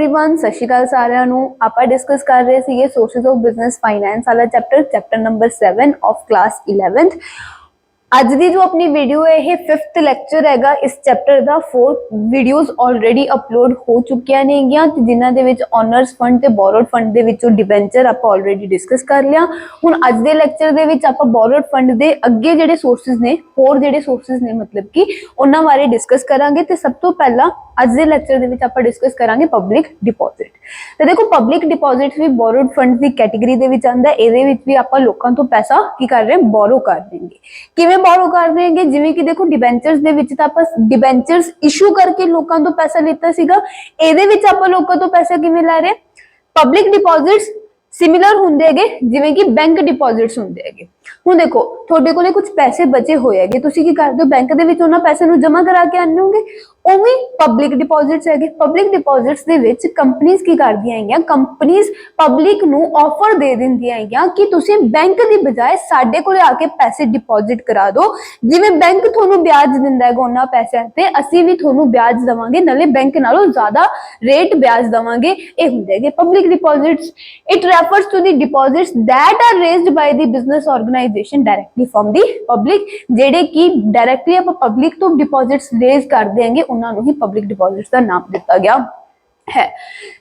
Everyone, सत श्री अकाल सारिਆਂ ਨੂੰ। ਆਪਾਂ डिस्कस कर रहे ਸੀਗੇ सोर्सेस ऑफ बिजनेस फाइनेंस वाला chapter number 7 of class 11th। ਅੱਜ ਦੀ जो अपनी वीडियो है ये 5th ਲੈਕਚਰ हैगा। इस चैप्टर ਦਾ 4 ਵੀਡੀਓਜ਼ ਆਲਰੇਡੀ ਅਪਲੋਡ ਹੋ ਚੁੱਕੀਆਂ ਨੇਗੀਆਂ ਤੇ ਜਿਨ੍ਹਾਂ ਦੇ ਵਿੱਚ ਓਨਰਸ ਫੰਡ ਤੇ ਬੋਰੋਡ ਫੰਡ ਦੇ ਵਿੱਚੋਂ ਡਿਬੈਂਚਰ ਆਪਾਂ ਆਲਰੇਡੀ ਡਿਸਕਸ ਕਰ ਲਿਆ। ਹੁਣ ਅੱਜ ਦੇ ਲੈਕਚਰ ਦੇ ਵਿੱਚ ਆਪਾਂ ਬੋਰੋਡ ਫੰਡ ਦੇ ਅੱਗੇ ਜਿਹੜੇ ਸੋਰਸਸ ਨੇ, ਹੋਰ ਜਿਹੜੇ ਸੋਰਸਸ ਨੇ ਮਤਲਬ ਕਿ ਉਹਨਾਂ ਬਾਰੇ ਡਿਸਕਸ ਕਰਾਂਗੇ। ਤੇ ਸਭ ਤੋਂ ਪਹਿਲਾਂ ਅੱਜ ਦੇ ਲੈਕਚਰ ਦੇ ਵਿੱਚ ਆਪਾਂ ਡਿਸਕਸ ਕਰਾਂਗੇ ਪਬਲਿਕ ਡਿਪੋਜ਼ਿਟ। ਤੇ ਦੇਖੋ ਪਬਲਿਕ ਡਿਪੋਜ਼ਿਟ ਵੀ ਬੋਰੋਡ ਫੰਡ ਦੀ ਕੈਟੇਗਰੀ ਦੇ ਵਿੱਚ ਆਂਦਾ। ਇਹਦੇ ਵਿੱਚ ਵੀ ਆਪਾਂ ਲੋਕਾਂ ਤੋਂ ਪੈਸਾ ਕੀ ਕਰ ਰਹੇ ਹਾਂ, ਬੋਰੋ ਕਰ ਦੇਂਗੇ। ਕਿਵੇਂ ਬੋਰੋ ਕਰ ਦੇਂਗੇ? ਜਿਵੇਂ ਕਿ ਦੇਖੋ ਡਿਬੈਂਚਰਸ ਦੇ ਵਿੱਚ ਤਾਂ ਆਪਾਂ ਡਿਬੈਂਚਰਸ ਇਸ਼ੂ ਕਰਕੇ ਲੋਕਾਂ ਤੋਂ ਪੈਸਾ ਲਿੱਤਾ ਸੀਗਾ। ਇਹਦੇ ਵਿੱਚ ਆਪਾਂ ਲੋਕਾਂ ਤੋਂ ਪੈਸਾ ਕਿਵੇਂ ਲੈ ਰਹੇ? ਪਬਲਿਕ ਡਿਪੋਜ਼ਿਟਸ सिमिलर होंगे हैगे जिवें कि बैंक डिपॉजिट्स होंगे हैगे। हुण देखो तुहाडे कोले कुछ पैसे बचे होए हैगे, तुसीं की करदे हो बैंक दे विच उन्हां पैसे नूं जमा करा के आने होगे। उवें पब्लिक डिपॉजिट्स हैगे। पब्लिक डिपॉजिट्स दे विच कंपनीज की करदियां हैगियां, कंपनीज पब्लिक नूं ऑफर दे दिंदियां हैगियां कि तुसीं बैंक दी बजाय साडे कोले आके पैसे डिपॉजिट करा दो। जिवें बैंक तुहानूं ब्याज दिंदा हैगा उन्हां पैसिਆਂ ते असीं भी तुहानूं ब्याज देवांगे, नाले बैंक नालों ज़्यादा रेट ब्याज देवांगे। इह हुंदे हैगे public deposits. It refers to the deposits that are raised by the business organization directly from the public। ਜਿਹੜੇ ਕਿ डायरेक्टली ਆਪਾਂ पब्लिc ਤੋਂ डिपॉजिट्स रेज ਕਰਦੇ ਹੈਗੇ ਉਹਨਾਂ ਨੂੰ ਹੀ पब्लिक डिपॉजिट्स ਦਾ ਨਾਮ ਦਿੱਤਾ ਗਿਆ ਹੈ।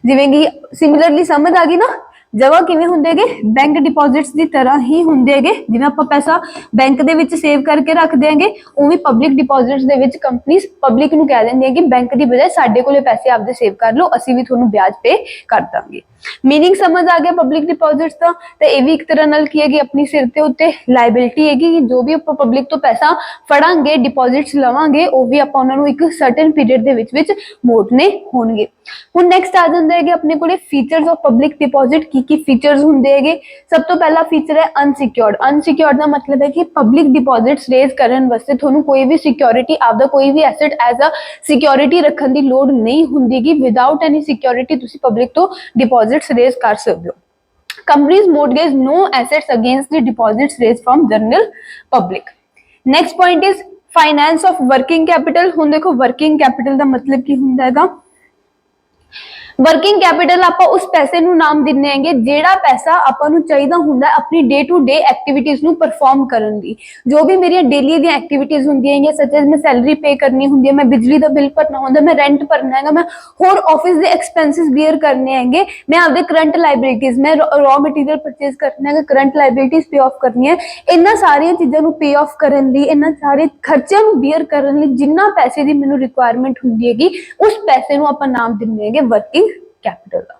ਜਿਵੇਂ ਕਿ ਸਿਮਿਲਰਲੀ ਸਮਝ ਆ ਗਈ ਨਾ, ਜਗ੍ਹਾ ਕਿਵੇਂ ਹੁੰਦੇ ਹੈਗੇ? ਬੈਂਕ ਡਿਪੋਜ਼ਿਟਸ ਦੀ ਤਰ੍ਹਾਂ ਹੀ ਹੁੰਦੇ ਹੈਗੇ। ਜਿਵੇਂ ਆਪਾਂ ਪੈਸਾ ਬੈਂਕ ਦੇ ਵਿੱਚ ਸੇਵ ਕਰਕੇ ਰੱਖਦੇ ਹੈਗੇ, ਉਵੇਂ ਪਬਲਿਕ ਡਿਪੋਜ਼ਿਟਸ ਦੇ ਵਿੱਚ ਕੰਪਨੀਆਂ ਪਬਲਿਕ ਨੂੰ ਕਹਿ ਦਿੰਦੀਆਂ ਕਿ ਬੈਂਕ ਦੀ ਬਜਾਏ ਸਾਡੇ ਕੋਲੇ ਪੈਸੇ ਆਪਦੇ ਸੇਵ ਕਰ ਲਓ, ਅਸੀਂ ਵੀ ਤੁਹਾਨੂੰ ਵਿਆਜ ਪੇ ਕਰ ਦਾਂਗੇ। मीनिंग समझ आ गया पब्लिक डिपॉजिट्स का। तो यह भी एक तरह नाल की हैगी अपनी सिर ते उत्ते लाइबिलिटी हैगी कि जो भी आप पब्लिक तो पैसा फड़ांगे, डिपॉजिट्स लवांगे, वो भी आप उन्हां नूं एक सर्टेन पीरियड दे विच मोड़ने होणगे। हुण नैक्सट आ जांदा है कि अपने कोले फीचर्स ऑफ पब्लिक डिपॉजिट की फीचर्स हुंदे हैगे। सब तो पहला फीचर है अनसिक्योर्ड। अनसिक्योर्ड का मतलब है कि पब्लिक डिपॉजिट्स रेज करन वास्ते तुहानूं कोई भी सिक्योरिटी, आपदा कोई भी एसेट एज अ सिक्योरिटी रखण दी लोड़ नहीं हुंदीगी। विदाउट एनी सिक्योरिटी तुसीं पब्लिक तो डिपॉजिट्स रेज कर सकते हो। Companies mortgage no assets against the deposits raised from general public। Next point is finance of working capital. हुण देखो वर्किंग कैपिटल का मतलब की हुंदा हैगा? वर्किंग कैपिटल आप उस पैसे नूं नाम दिन्ने हैगे जेड़ा पैसा आपां नूं चाहीदा हुंदा अपनी डे टू डे एक्टिविटीज नूं परफॉर्म करन दी। जो भी मेरी डेली दी एक्टिविटीज हुंदियां हैं, सच एज मैं सैलरी पे करनी हुंदी है, मैं बिजली दा बिल भरना हुंदा, मैं रेंट भरना हैगा, मैं होर ऑफिस दे एक्सपेंसिस बीयर करने हैगे, मैं आपदे करंट लाइबिलिटीज, मैं रॉ मटीरियल परचेज करना है, करंट लाइबिलिटीज पे ऑफ करनी है। इन्हां सारियां चीज़ां नूं पे ऑफ करन लई, इन्हां सारे खर्चिਆਂ नूं बीयर करन लई जिन्ना पैसे दी मैनूं रिक्वायरमेंट हुंदी हैगी उस पैसे नूं आपां नाम दिंदे हैगे वर्किंग कैपिटल का।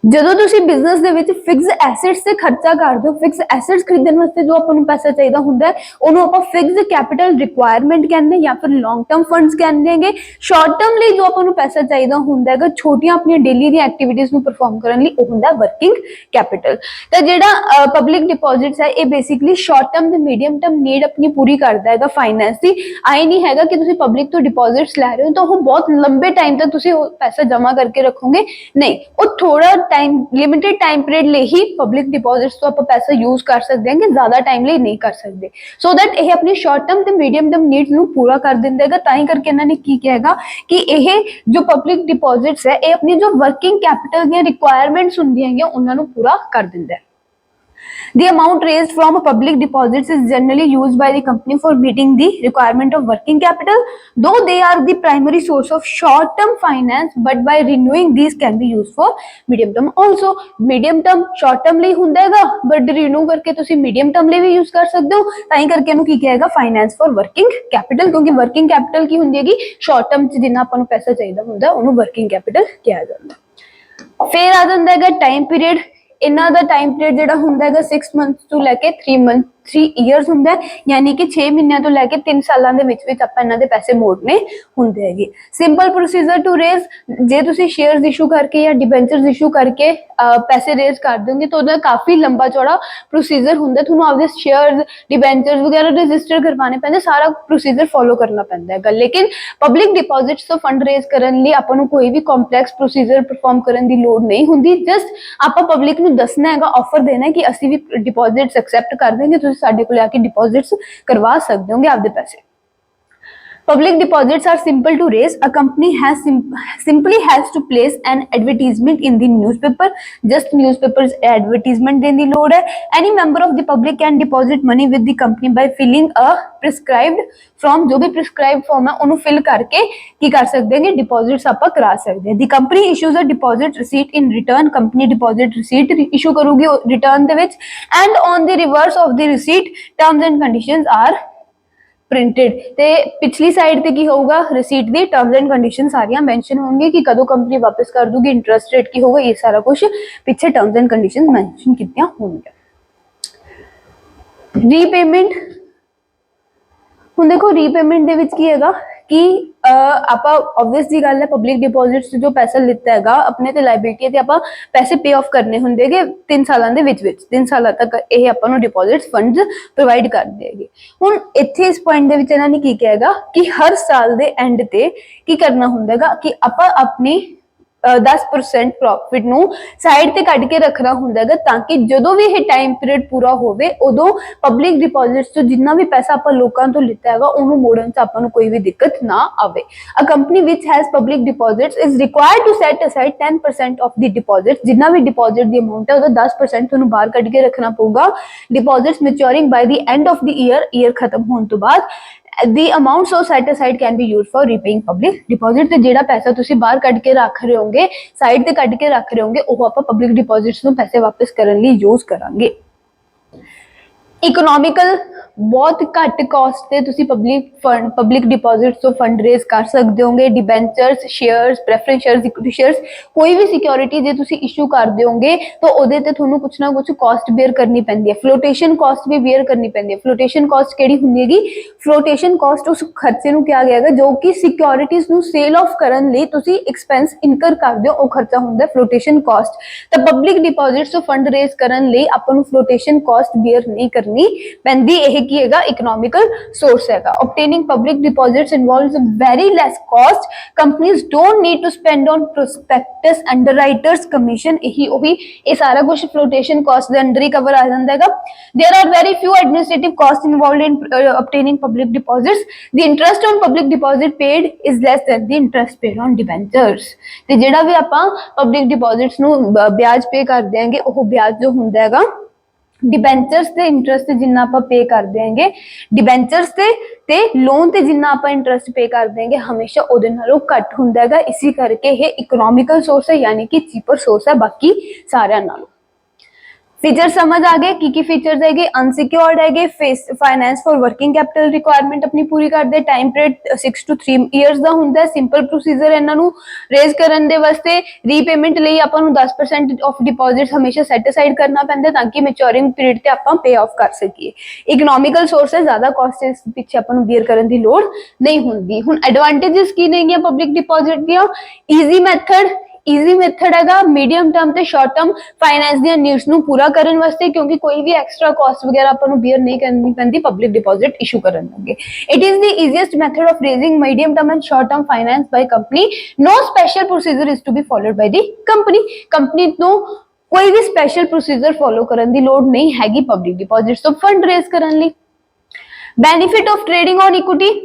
ਜਦੋਂ ਤੁਸੀਂ ਬਿਜ਼ਨਸ ਦੇ ਵਿੱਚ ਫਿਕਸ ਐਸੈਟਸ ਤੇ ਖਰਚਾ ਕਰਦੇ ਹੋ, ਫਿਕਸ ਐਸੈਟਸ ਖਰੀਦਣ ਵਾਸਤੇ ਜੋ ਆਪਾਂ ਨੂੰ ਪੈਸਾ ਚਾਹੀਦਾ ਹੁੰਦਾ ਉਹਨੂੰ ਆਪਾਂ ਫਿਕਸ ਕੈਪੀਟਲ ਰਿਕੁਆਇਰਮੈਂਟ ਕਹਿੰਦੇ ਜਾਂ ਫਿਰ ਲੌਂਗ ਟਰਮ ਫੰਡਸ ਕਹਿੰਦੇ ਹੈਗੇ। ਸ਼ਾਰਟ ਟਰਮ ਲਈ ਜੋ ਆਪਾਂ ਨੂੰ ਪੈਸਾ ਚਾਹੀਦਾ ਹੁੰਦਾ ਹੈਗਾ ਛੋਟੀਆਂ ਆਪਣੀਆਂ ਡੇਲੀ ਦੀਆਂ ਐਕਟੀਵਿਟੀਜ਼ ਨੂੰ ਪਰਫਾਰਮ ਕਰਨ ਲਈ, ਉਹ ਹੁੰਦਾ ਵਰਕਿੰਗ ਕੈਪੀਟਲ। ਤਾਂ ਜਿਹੜਾ ਪਬਲਿਕ ਡਿਪੋਜ਼ਿਟਸ ਹੈ ਇਹ ਬੇਸਿਕਲੀ ਸ਼ਾਰਟ ਟਰਮ ਤੇ ਮੀਡੀਅਮ ਟਰਮ ਨੀਡ ਆਪਣੀ ਪੂਰੀ ਕਰਦਾ ਹੈਗਾ ਫਾਈਨੈਂਸ ਦੀ। ਆਏ ਨਹੀਂ ਹੈਗਾ ਕਿ ਤੁਸੀਂ ਪਬਲਿਕ ਤੋਂ ਡਿਪੋਜ਼ਿਟਸ ਲੈ ਰਹੇ ਹੋ ਤਾਂ ਉਹ ਬਹੁਤ ਲੰਬੇ ਟਾਈਮ ਤੱਕ ਤੁਸੀਂ ਉਹ ਪੈਸਾ ਜਮ੍ਹਾਂ ਕਰਕੇ ਰੱਖੋਗੇ, ਨਹੀਂ। ਉਹ ਥੋੜਾ टाइम लिमिटेड टाइम पीरियड ले ही पब्लिक डिपॉजिट्स तो आप पैसा यूज कर सकते हैं, ज्यादा टाइम ले नहीं कर सकते। सो दैट यह अपनी शॉर्ट टर्म ते मीडियम टर्म नीड्स नूं पूरा कर दिंदा है। तां ही करके इन्होंने की कहेगा कि यह जो पब्लिक डिपॉजिट्स है ये अपनी जो वर्किंग कैपिटल दी रिक्वायरमेंट्स हुंदियां हैं उन्हां नूं पूरा कर दिंदा है। The amount raised from public deposits is generally used by the company for meeting the requirement of working capital, though they are the primary source of short-term finance, but by renewing these can be used for medium term also। medium term short term ਲਈ ਹੁੰਦਾ ਹੈਗਾ, but renew ਕਰਕੇ ਤੁਸੀਂ medium term ਲਈ ਵੀ use ਕਰ ਸਕਦੇ ਹੋ। ਤਾਂ ਹੀ ਕਰਕੇ ਇਹਨੂੰ ਕੀ ਕਹੇਗਾ? finance for working capital। ਕਿਉਂਕਿ working capital ਕੀ ਹੁੰਦੀ ਹੈਗੀ? short term ਚ ਜਿੰਨਾ ਆਪਾਂ ਨੂੰ ਪੈਸਾ ਚਾਹੀਦਾ ਹੁੰਦਾ ਉਹਨੂੰ working capital ਕਿਹਾ ਜਾਂਦਾ। ਫਿਰ ਆ ਜਾਂਦਾ ਹੈਗਾ time period। इन्हां दा टाइम पीरियड जिहड़ा हुंदा हैगा 6 मंथ्स तो लैके 3 ईयर्स हुंदा है, यानी कि 6 महीनों तो लैके 3 सालों के विच आपां इन्हां दे पैसे मोड़ने हुंदे हैगे। सिंपल प्रोसीजर टू रेज, जे तुसीं शेयर्स इशू करके या डिबेंचर्स इशू करके पैसे रेज कर दोगे तो उहदा काफ़ी लंबा चौड़ा प्रोसीजर हुंदा। तुहानूं आपदे शेयर्स डिबेंचर्स वगैरह रजिस्टर करवाने पैंदे, सारा प्रोसीजर फॉलो करना पैंदा है। लेकिन पब्लिक डिपॉजिट्स तो फंड रेज करने लई आपां नूं कोई भी कॉम्पलैक्स प्रोसीजर परफॉर्म करने की लोड़ नहीं हुंदी। जस्ट आपां पब्लिक नूं दसना हैगा, ऑफर देना है कि असीं भी डिपॉजिट्स एक्सैप्ट कर देंगे, तुसीं साडे कोल आके डिपॉजिट्स करवा सकते होगे आपदे पैसे। Public deposits are simple to raise. A company simply has to place an advertisement in the newspaper. Just newspapers advertisement देने की लोड़ है. Any member of the public can deposit money with the company by filling a prescribed form. जो भी prescribed form है उन्हें fill करके की कर सकते हैं, deposits आप करा सकते हैं. The company issues a deposit receipt in return. Company deposit receipt issue करूँगी return they which, and on the reverse of the receipt terms and conditions are printed. ते पिछली साइड पे की होगा receipt the terms and condition सारियां mention होंगे कि कदों कंपनी वापस कर दूगी, इंटरेस्ट रेट की होगा, ये सारा कुछ पीछे टर्म्स एंड कंडीशन मेंशन कितनी होंगे. रीपेमेंट हुण देखो रीपेमेंट दे विच की हैगा कि ਆਪਾਂ ऑब्वियस जी गल है पब्लिक डिपॉजिट्स जो पैसा लिता हैगा अपने ते लाइबिलिटी ते ਆਪਾਂ पैसे पे ऑफ करने ਹੁੰਦੇ ਕਿ 3 ਸਾਲਾਂ ਦੇ ਵਿੱਚ 3 ਸਾਲਾਂ ਤੱਕ ਇਹ ਆਪਾਂ ਨੂੰ ਡਿਪੋਜ਼ਿਟਸ ਫੰਡਸ ਪ੍ਰੋਵਾਈਡ ਕਰ ਦੇਗੇ. ਹੁਣ ਇੱਥੇ ਇਸ ਪੁਆਇੰਟ ਦੇ ਵਿੱਚ ਇਹਨਾਂ ਨੇ ਕੀ ਕਿਹਾ ਹੈਗਾ ਕਿ ਹਰ ਸਾਲ ਦੇ ਐਂਡ ਤੇ ਕੀ ਕਰਨਾ ਹੁੰਦਾ ਹੈਗਾ ਕਿ ਆਪਾਂ ਆਪਣੀ 10% ਪ੍ਰੋਫਿਟ ਨੂੰ ਸਾਈਡ ਤੇ ਕੱਢ ਕੇ ਰੱਖਣਾ ਹੁੰਦਾ ਹੈਗਾ ਤਾਂ ਕਿ ਜਦੋਂ ਵੀ ਇਹ ਟਾਈਮ ਪੀਰੀਅਡ ਪੂਰਾ ਹੋਵੇ ਉਦੋਂ ਪਬਲਿਕ ਡਿਪੋਜ਼ਿਟਸ ਤੋਂ ਜਿੰਨਾ ਵੀ ਪੈਸਾ ਆਪਾਂ ਲੋਕਾਂ ਤੋਂ ਲਿੱਤਾ ਹੈਗਾ ਉਹਨੂੰ ਮੋੜਨ 'ਚ ਆਪਾਂ ਨੂੰ ਕੋਈ ਵੀ ਦਿੱਕਤ ਨਾ ਆਵੇ. A company which has public deposits is required to set aside 10% of the deposit. ਜਿੰਨਾ ਵੀ ਡਿਪੋਜ਼ਿਟ ਦੀ ਅਮਾਉਂਟ ਹੈ ਉਹਦਾ 10% ਤੁਹਾਨੂੰ ਬਾਹਰ ਕੱਢ ਕੇ ਰੱਖਣਾ ਪਊਗਾ. ਡਿਪੋਜ਼ਿਟਸ ਮੈਚੁਰਿੰਗ ਬਾय ਦੀ ਐਂਡ ਆਫ ਦੀ ਈਅਰ ਖਤਮ ਹੋਣ ਤੋਂ ਬਾਅਦ the amount so set aside can be used for repaying public deposit. ਤੇ ਜਿਹੜਾ ਪੈਸਾ ਤੁਸੀਂ ਬਾਹਰ ਕੱਢ ਕੇ ਰੱਖ ਰਹੇ ਹੋਗੇ ਸਾਈਡ ਤੇ ਕੱਢ ਕੇ ਰੱਖ ਰਹੇ ਹੋਗੇ ਉਹ ਆਪਾਂ ਪਬਲਿਕ ਡਿਪੋਜ਼ਿਟਸ ਨੂੰ ਪੈਸੇ ਵਾਪਸ ਕਰਨ ਲਈ ਯੂਜ਼ ਕਰਾਂਗੇ. ਇਕਨੋਮਿਕਲ ਬਹੁਤ ਘੱਟ ਕਾਸਟ ਤੇ ਤੁਸੀਂ ਪਬਲਿਕ ਡਿਪੋਜ਼ਿਟਸ ਤੋਂ ਫੰਡ ਰੇਜ਼ ਕਰ ਸਕਦੇ ਹੋਗੇ. Debentures, shares, preference shares, equity shares, ਕੋਈ ਵੀ ਸਿਕਿਉਰਿਟੀ ਜੇ ਤੁਸੀਂ ਇਸ਼ੂ ਕਰਦੇ ਹੋਗੇ ਤਾਂ ਉਹਦੇ ਤੇ ਤੁਹਾਨੂੰ ਕੁਛ ਨਾ ਕੁਛ ਕਾਸਟ ਬੇਅਰ ਕਰਨੀ ਪੈਂਦੀ ਹੈ. ਫਲੋਟੇਸ਼ਨ ਕਾਸਟ ਵੀ ਬੇਅਰ ਕਰਨੀ ਪੈਂਦੀ ਹੈ. ਫਲੋਟੇਸ਼ਨ ਕਾਸਟ ਕਿਹੜੀ ਹੁੰਦੀ ਹੈਗੀ? ਫਲੋਟੇਸ਼ਨ ਕਾਸਟ ਉਸ ਖਰਚੇ ਨੂੰ ਕਿਹਾ ਗਿਆ ਹੈਗਾ ਜੋ ਕਿ ਸਿਕਿਉਰਿਟੀਜ਼ ਨੂੰ ਸੇਲ ਆਫ ਕਰਨ ਲਈ ਤੁਸੀਂ ਐਕਸਪੈਂਸ ਇਨਕਰ ਕਰਦੇ ਹੋ, ਉਹ ਖਰਚਾ ਹੁੰਦਾ ਫਲੋਟੇਸ਼ਨ ਕਾਸਟ. ਤਾਂ ਪਬਲਿਕ ਡਿਪੋਜ਼ਿਟਸ ਤੋਂ ਫੰਡ ਰੇਜ਼ ਕਰਨ ਲਈ ਆਪਾਂ ਨੂੰ ਫਲੋਟੇਸ਼ਨ ਕਾਸਟ ਬੇਅਰ ਨਹੀਂ ਕਰਨੀ ਪੈਂਦੀ. ਇਹ ਕੀ ਹੈਗਾ? ਇਕਨੋਮਿਕਲ ਸੋਰਸ ਹੈਗਾ. obtaining public deposits involves very less cost. companies don't need to spend on prospectus, underwriters commission. ਇਹੀ ਉਹੀ ਇਹ ਸਾਰਾ ਕੁਝ flotation cost ਦੇ ਅੰਡਰ ਹੀ ਕਵਰ ਆ ਜਾਂਦਾ ਹੈਗਾ. there are very few administrative costs involved in obtaining public deposits. the interest on public deposit paid is less than the interest paid on debentures. ਤੇ ਜਿਹੜਾ ਵੀ ਆਪਾਂ public deposits ਨੂੰ ਵਿਆਜ ਪੇ ਕਰ ਦਿਆਂਗੇ ਉਹ ਵਿਆਜ ਜੋ ਹੁੰਦਾ ਹੈਗਾ डिबेंचर्स ते इंटरेस्ट जिन्ना आप पे कर देंगे डिबेंचर्स ते लोन ते जिन्ना आप इंटरेस्ट पे कर देंगे हमेशा ओदे नालों घट हुंदा हैगा. इसी करके ये इकोनॉमिकल सोर्स है यानी कि चीपर सोर्स है बाकी सारे नालों. फीचर समझ आ गए की फीचर्स है अनसिक्योर्ड है finance for working capital requirement अपनी पूरी कर दे. टाइम पीरियड 6 to 3 ईयर्स ਦਾ ਹੁੰਦਾ ਹੈ. ਸਿੰਪਲ ਪ੍ਰੋਸੀਜਰ ਇਹਨਾਂ ਨੂੰ ਰੇਜ਼ ਕਰਨ ਦੇ ਵਾਸਤੇ ਰੀਪੇਮੈਂਟ ਲਈ ਆਪਾਂ ਨੂੰ 10% ਆਫ ਡਿਪੋਜ਼ਿਟਸ ਹਮੇਸ਼ਾ ਸੈਟ ਅਸਾਈਡ ਕਰਨਾ ਪੈਂਦਾ ਤਾਂ ਕਿ ਮੈਚੁਰਿੰਗ ਪੀਰੀਅਡ ਤੇ ਆਪਾਂ ਪੇ ਆਫ ਕਰ ਸਕੀਏ. ਇਕਨੋਮਿਕਲ ਸੋਰਸ ਹੈ, ਜ਼ਿਆਦਾ ਕਾਸਟ ਇਸ ਪਿੱਛੇ ਆਪਾਂ ਨੂੰ ਬੀਅਰ ਕਰਨ ਦੀ ਲੋੜ ਨਹੀਂ ਹੁੰਦੀ. ਹੁਣ ਐਡਵਾਂਟੇजेस ਕੀ ਨੇਗੀਆਂ ਪਬਲਿਕ ਡਿਪੋਜ਼ਿਟ ਦੀਆਂ? ਈਜ਼ੀ ਮੈਥਡ ਈਜ਼ੀ ਮੈਥਡ ਹੈਗਾ ਮੀਡੀਅਮ ਟਰਮ ਤੇ ਸ਼ਾਰਟ ਟਰਮ ਫਾਈਨੈਂਸ ਦੀਆਂ ਨੀਡਸ ਨੂੰ ਪੂਰਾ ਕਰਨ ਵਾਸਤੇ ਕਿਉਂਕਿ ਕੋਈ ਵੀ ਐਕਸਟਰਾ ਕਾਸਟ ਵਗੈਰਾ ਆਪਾਂ ਨੂੰ ਬੀਅਰ ਨਹੀਂ ਕਰਨੀ ਪੈਂਦੀ ਪਬਲਿਕ ਡਿਪੋਜ਼ਿਟ ਇਸ਼ੂ ਕਰਨ ਲੱਗੇ. It is the easiest method of raising medium term and short term finance by company. No special procedure is to be followed by the company. Company ਤੋਂ ਕੋਈ ਵੀ ਸਪੈਸ਼ਲ ਪ੍ਰੋਸੀਜਰ ਫੋਲੋ ਕਰਨ ਦੀ ਲੋੜ ਨਹੀਂ ਹੈਗੀ public ਡਿਪੋਜ਼ਿਟਸ ਤੋਂ fund raise ਕਰਨ ਲਈ. Benefit of trading on equity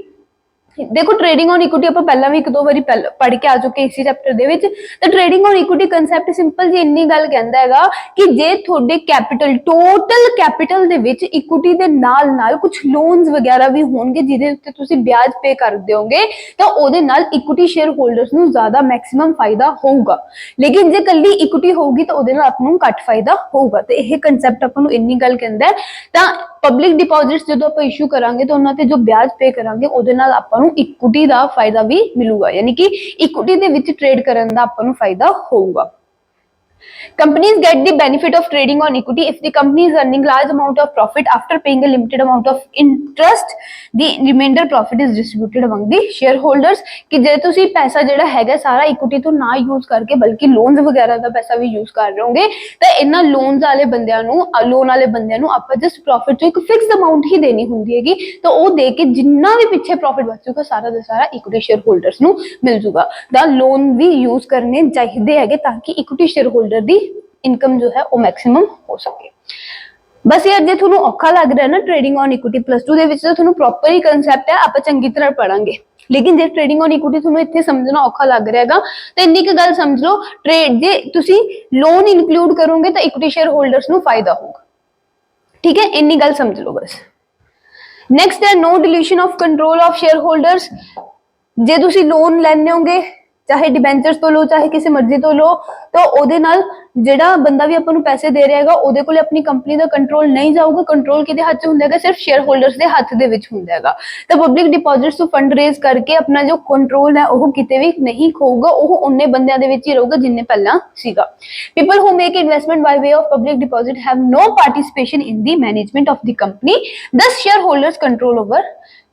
देखो ट्रेडिंग ऑन इक्विटी ਆਪਾਂ ਪਹਿਲਾਂ ਵੀ ਇੱਕ ਦੋ ਵਾਰੀ ਪੜ੍ਹ ਕੇ ਆ ਚੁੱਕੇ ਇਸੇ ਚੈਪਟਰ ਦੇ ਵਿੱਚ. ਤਾਂ trading on equity concept simple ਜੀ ਇੰਨੀ ਗੱਲ ਕਹਿੰਦਾ ਹੈਗਾ ਕਿ ਜੇ ਤੁਹਾਡੇ ਕੈਪੀਟਲ ਟੋਟਲ ਕੈਪੀਟਲ ਦੇ ਵਿੱਚ ਇਕੁਇਟੀ ਦੇ ਨਾਲ ਨਾਲ ਕੁਝ ਲੋਨਸ ਵਗੈਰਾ ਵੀ ਹੋਣਗੇ ਜਿਹਦੇ ਉੱਤੇ ਤੁਸੀਂ ਵਿਆਜ ਪੇ ਕਰ ਦਿਓਗੇ ਤਾਂ ਉਹਦੇ ਨਾਲ ਇਕੁਇਟੀ ਸ਼ੇਅਰ ਹੋਲਡਰਸ ਨੂੰ ਜ਼ਿਆਦਾ ਮੈਕਸਿਮਮ ਫਾਇਦਾ ਹੋਊਗਾ. ਲੇਕਿਨ ਜੇ ਕੱਲੀ ਇਕੁਇਟੀ ਹੋਊਗੀ ਤਾਂ ਉਹਦੇ ਨਾਲ ਆਪ ਨੂੰ ਘੱਟ ਫਾਇਦਾ ਹੋਊਗਾ. ਤੇ ਇਹ ਕਨਸੈਪਟ ਆਪਾਂ ਨੂੰ ਇੰਨੀ ਗੱਲ ਕਹਿੰਦਾ ਹੈ. ਤਾਂ ਪਬਲਿਕ ਡਿਪੋਜ਼ਿਟਸ ਜਦੋਂ ਆਪਾਂ ਇਸ਼ੂ ਕਰਾਂਗੇ ਤਾਂ ਉਹਨਾਂ ਤੇ ਜੋ ਵਿਆਜ ਪੇ ਕਰਾਂਗੇ ਉਹਦੇ ਨਾਲ ਆਪਾਂ ਨੂੰ ਇਕੁਇਟੀ ਦਾ ਫਾਇਦਾ ਵੀ ਮਿਲੂਗਾ ਯਾਨੀ ਕਿ ਇਕੁਇਟੀ ਦੇ ਵਿੱਚ ਟ੍ਰੇਡ ਕਰਨ ਦਾ ਆਪਾਂ ਨੂੰ ਫਾਇਦਾ ਹੋਊਗਾ. Companies get the benefit of trading on equity if the company is earning large amount of profit after paying a limited amount of interest. The remainder profit is distributed among the shareholders. कि जे तुसी पैसा जेड़ा हैगा सारा equity तो ना use करके बल्कि लोन्स वगैरह का पैसा भी यूज कर रहे होंगे तो इन्ना लोन्स वाले बंदियां नु लोन वाले बंदियां नु आप जस्ट प्रॉफिट तो एक फिक्स अमाउंट ही देनी हुंदी हैगी तो वो दे के जिन्ना भी पीछे प्रॉफिट बचूगा सारा दा सारा इक्विटी शेयर होल्डर्स नु मिल जूगा. दा लोन भी यूज करने चाहिए हैगे ताकि इक्विटी शेयर होल्डर दी इनकम जो है वो मैक्सिमम हो सके. बस यार जे ਤੁਹਾਨੂੰ ਔਖਾ ਲੱਗ ਰਿਹਾ ਨਾ ਟ੍ਰੇਡਿੰਗ ਔਨ ਇਕੁਇਟੀ +2 ਦੇ ਵਿੱਚ ਤਾਂ ਤੁਹਾਨੂੰ ਪ੍ਰੋਪਰ ਹੀ ਕਨਸੈਪਟ ਹੈ, ਆਪਾਂ ਚੰਗੀ ਤਰ੍ਹਾਂ ਪੜਾਂਗੇ। लेकिन जे ट्रेडिंग ऑन इक्विटी ਤੁਹਾਨੂੰ ਇੱਥੇ ਸਮਝਣਾ ਔਖਾ ਲੱਗ ਰਿਹਾਗਾ ਤਾਂ ਇੰਨੀ ਕੁ ਗੱਲ ਸਮਝ ਲਓ, ਟ੍ਰੇਡ ਜੇ ਤੁਸੀਂ ਲੋਨ ਇਨਕਲੂਡ ਕਰੋਗੇ ਤਾਂ ਇਕੁਇਟੀ ਸ਼ੇਅਰ ਹੋਲਡਰਸ ਨੂੰ ਫਾਇਦਾ ਹੋਊਗਾ। ठीक है, ਇੰਨੀ ਗੱਲ ਸਮਝ ਲਓ ਬਸ। ਨੈਕਸਟ ਹੈ no dilution of control of shareholders. जे ਤੁਸੀਂ ਲੋਨ ਲੈਣੇ ਹੋਗੇ चाहे डिबेंचर्स तो लो चाहे किसी मर्जी तो लो, तो ਉਹਦੇ ਨਾਲ ਜਿਹੜਾ ਬੰਦਾ ਵੀ ਆਪਾਂ ਨੂੰ ਪੈਸੇ ਦੇ ਰਿਹਾ ਹੈਗਾ ਉਹਦੇ ਕੋਲੇ ਆਪਣੀ ਕੰਪਨੀ ਦਾ ਕੰਟਰੋਲ ਨਹੀਂ ਜਾਊਗਾ। ਕੰਟਰੋਲ ਕਿਹਦੇ ਹੱਥ 'ਚ ਹੁੰਦਾ ਹੈਗਾ? ਸਿਰਫ ਸ਼ੇਅਰ ਹੋਲਡਰਸ ਦੇ ਹੱਥ ਦੇ ਵਿੱਚ ਹੁੰਦਾ ਹੈਗਾ। ਤਾਂ ਪਬਲਿਕ ਡਿਪੋਜ਼ਿਟਸ ਤੋਂ ਫੰਡ ਰੇਜ਼ ਕਰਕੇ ਆਪਣਾ ਜੋ ਕੰਟਰੋਲ ਹੈ ਉਹ ਕਿਤੇ ਵੀ ਨਹੀਂ ਖੋਊਗਾ, ਉਹ ਉਹਨੇ ਬੰਦਿਆਂ ਦੇ ਵਿੱਚ ਹੀ ਰਹੂਗਾ ਜਿੰਨੇ ਪਹਿਲਾਂ ਸੀਗਾ। People who make investment by way of public deposit have no participation in the management of the company, thus shareholders control over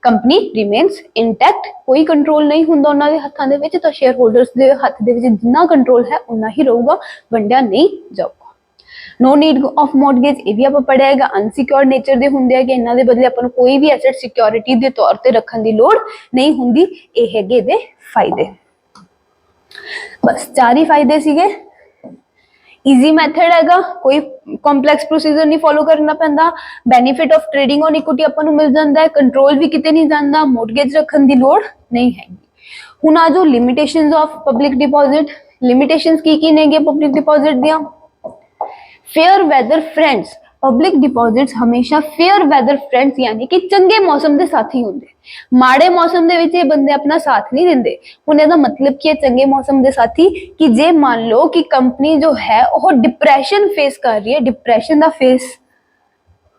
company remains intact. कोई कंट्रोल नहीं हुंदा उन्हां दे हत्थां दे विच, तां शेयर होल्डर्स दे हत्थ दे विच जिन्ना कंट्रोल है उन्ना ही रहूगा, वंडिया नहीं जाऊगा। नो नीड ऑफ मॉर्गेज, ये भी आपां पढ़िया हैगा, अनसिक्योर्ड नेचर दे हुंदे हैगे, इन्हां दे बदले आपां नूं कोई भी एसेट सिक्योरिटी दे तौर ते रखण दी लोड़ नहीं हुंदी। ये हैगे इहदे फायदे। बस चार ही फायदे सीगे। ईजी मैथड हैगा, कोई कॉम्पलैक्स प्रोसीजर नहीं फॉलो करना पैंदा। Benefit of trading on equity आपां नूं मिल जांदा है, कंट्रोल भी किते नहीं जांदा, मॉर्गेज रखण दी लोड़ नहीं हैगी। हुण आ जो limitations of public deposit, limitations की नेगे पब्लिक डिपॉजिट दियां? Fair weather friends, public deposits हमेशा फेयर वैदर फ्रेंड्स यानी कि चंगे मौसम के साथी होंगे। माड़े मौसम दे विच ये बंदे अपना साथ नहीं देंगे। हुण इहदा मतलब की है चंगे मौसम के साथी कि जे मान लो कि कंपनी जो है वो डिप्रैशन फेस कर रही है, डिप्रैशन का फेस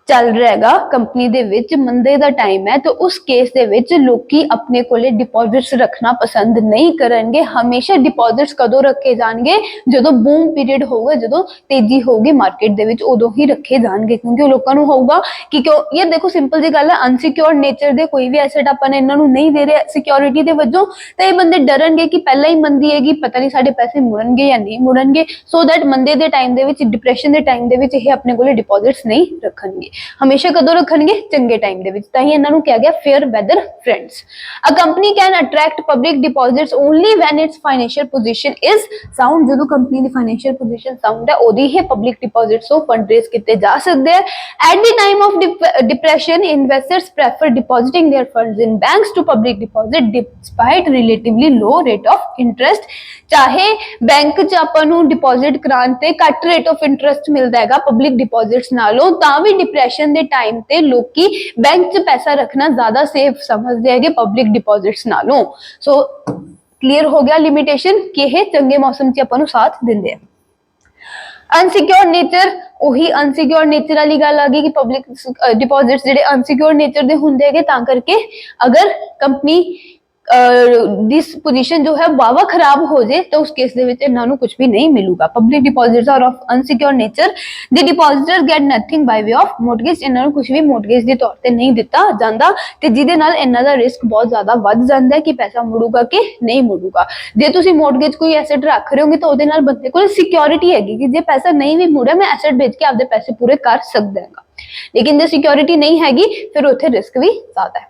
चल रहा हैगा कंपनी दे विच, मंदे दा टाइम है, तो उस केस दे विच लोकी अपने कोले डिपॉजिट्स रखना पसंद नहीं करनगे। हमेशा डिपॉजिट्स कदों रखे जाएंगे? जदों बूम पीरियड होगा, जदों तेजी होगी मार्केट दे विच, उदों ही रखे जाएंगे, क्योंकि लोगों को होगा कि क्यों ये देखो सिंपल जी गल है, अनसिक्योर्ड नेचर दे कोई भी एसेट अपन इन्हां नूं नहीं दे रहे सिक्योरिटी दे वजों, तो ये बंदे डरनगे कि पहला ही मंदी हैगी, पता नहीं साडे पैसे मुड़नगे या नहीं मुड़नगे, सो दैट मंदे दे टाइम दे विच, डिप्रेशन दे टाइम दे विच ये अपने कोले डिपॉजिट्स नहीं रखणगे। हमेशा कदों रखणगे? चंगे टाइम दे विच, तां ही इन्हां नूं कहा गया fair weather friends. A company can attract public deposits only when its financial position is sound. जदों कंपनी दी फाइनेंशियल पोजीशन साउंड है उदी ही पब्लिक डिपॉजिट्स तो फंड रेज किते जा सकदे हैं। At the time of depression investors prefer depositing their funds in banks to public deposit despite relatively low rate of interest. चाहे बैंक च आपां नूं डिपॉजिट कराउण ते घट रेट ऑफ इंटरेस्ट मिलदा हैगा पब्लिक डिपॉजिट्स नालों, तां भी डिप्रेशन दे टाइम ते लोकी बैंक च पैसा रखना ज्यादा सेफ समझते हैं पब्लिक डिपॉजिट्स नालों। सो क्लियर हो गया लिमिटेशन कि ये चंगे मौसम च आपां नूं साथ दिंदे हैं। अनसिक्योर्ड नेचर, वही अनसिक्योर्ड नेचर वाली गल आ गई कि पब्लिक डिपॉजिट्स जिहड़े अनसिक्योर्ड नेचर दे हुंदे हैगे, तां करके अगर कंपनी दिस पोजीशन जो है वावा खराब हो जाए तो उस केस दे विच इन्हां नूं कुछ भी नहीं मिलूगा। Public deposits are of unsecured nature, the depositors get nothing by way of mortgage. इन्हां नूं कुछ भी मॉर्गेज दे तौर ते नहीं दिता जांदा, ते जिहदे नाल इन्हां दा रिस्क बहुत ज्यादा वध जांदा है कि पैसा मुड़ूगा कि नहीं मुड़ूगा। जे तुसीं मॉर्गेज कोई एसेट रख रहे होगे तो उहदे नाल बंदे कोल सिक्योरिटी हैगी कि जे पैसा नहीं भी मुड़िया मैं एसेट बेच के आपदे पैसे पूरे कर सकदा हैगा, लेकिन जे सिक्योरिटी नहीं हैगी फिर उत्थे रिस्क भी ज्यादा है।